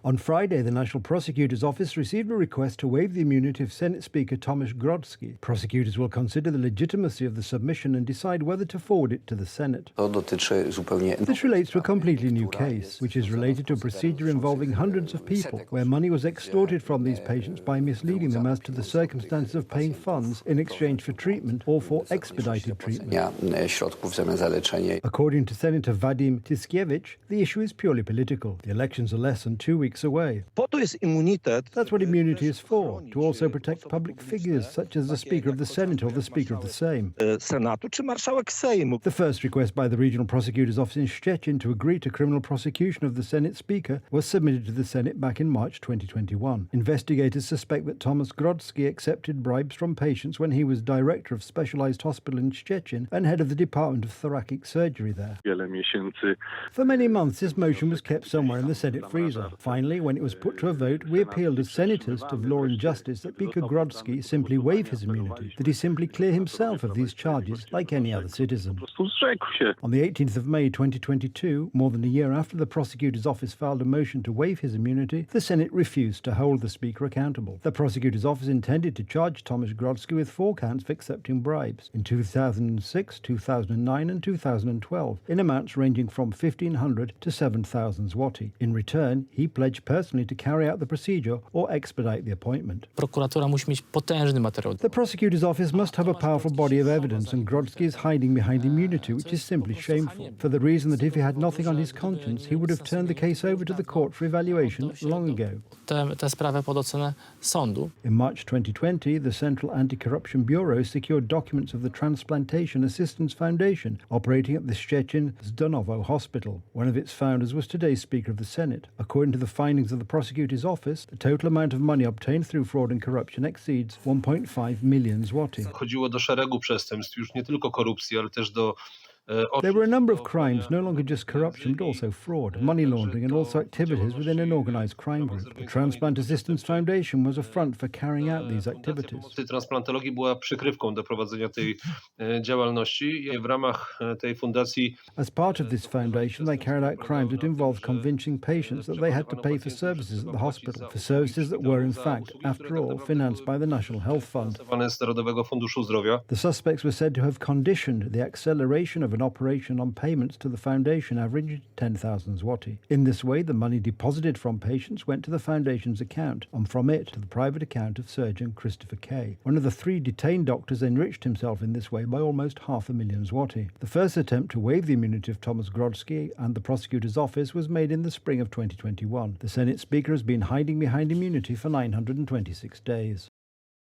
On Friday, the National Prosecutor's Office received a request to waive the immunity of Senate Speaker Tomasz Grodzki. Prosecutors will consider the legitimacy of the submission and decide whether to forward it to the Senate. This relates to a completely new case, which is related to a procedure involving hundreds of people, where money was extorted from these patients by misleading them as to the circumstances of paying funds in exchange for treatment or for expedited treatment. According to Senator Vadim Tiskiewicz, the issue is purely political. The elections are less than 2 weeks away. That's what immunity is for, to also protect public figures such as the Speaker of the Senate or the Speaker of the Sejm. The first request by the Regional Prosecutor's Office in Szczecin to agree to criminal prosecution of the Senate Speaker was submitted to the Senate back in March 2021. Investigators suspect that Tomasz Grodzki accepted bribes from patients when he was director of specialized hospital in Szczecin and head of the Department of Thoracic Surgery there. For many months, this motion was kept somewhere in the Senate freezer. Finally, when it was put to a vote, we appealed as senators to Law and Justice that Speaker Grodzki simply waive his immunity, that he simply clear himself of these charges like any other citizen. On the 18th of May 2022, more than a year after the prosecutor's office filed a motion to waive his immunity, the Senate refused to hold the Speaker accountable. The prosecutor's office intended to charge Tomasz Grodzki with 4 counts of accepting bribes in 2006, 2009 and 2012, in amounts ranging from 1,500 to 7,000 zloty. In return, he pledged personally to carry out the procedure or expedite the appointment. The prosecutor's office must have a powerful body of evidence, and Grodzki is hiding behind immunity, which is simply shameful, for the reason that if he had nothing on his conscience, he would have turned the case over to the court for evaluation long ago. In March 2020, the Central Anti-Corruption Bureau secured documents of the Transplantation Assistance Foundation, operating at the Szczecin Zdonovo Hospital. One of its founders was today's Speaker of the Senate. According to the findings of the prosecutor's office, the total amount of money obtained through fraud and corruption exceeds 1.5 million zloty. There were a number of crimes, no longer just corruption, but also fraud, money laundering, and also activities within an organized crime group. The Transplant Assistance Foundation was a front for carrying out these activities. As part of this foundation, they carried out crimes that involved convincing patients that they had to pay for services at the hospital, for services that were, in fact, after all, financed by the National Health Fund. The suspects were said to have conditioned the acceleration of an operation on payments to the foundation averaged 10,000 zloty. In this way, the money deposited from patients went to the foundation's account, and from it to the private account of surgeon Christopher K. One of the 3 detained doctors enriched himself in this way by almost 500,000 zloty. The first attempt to waive the immunity of Tomasz Grodzki and the prosecutor's office was made in the spring of 2021. The Senate Speaker has been hiding behind immunity for 926 days.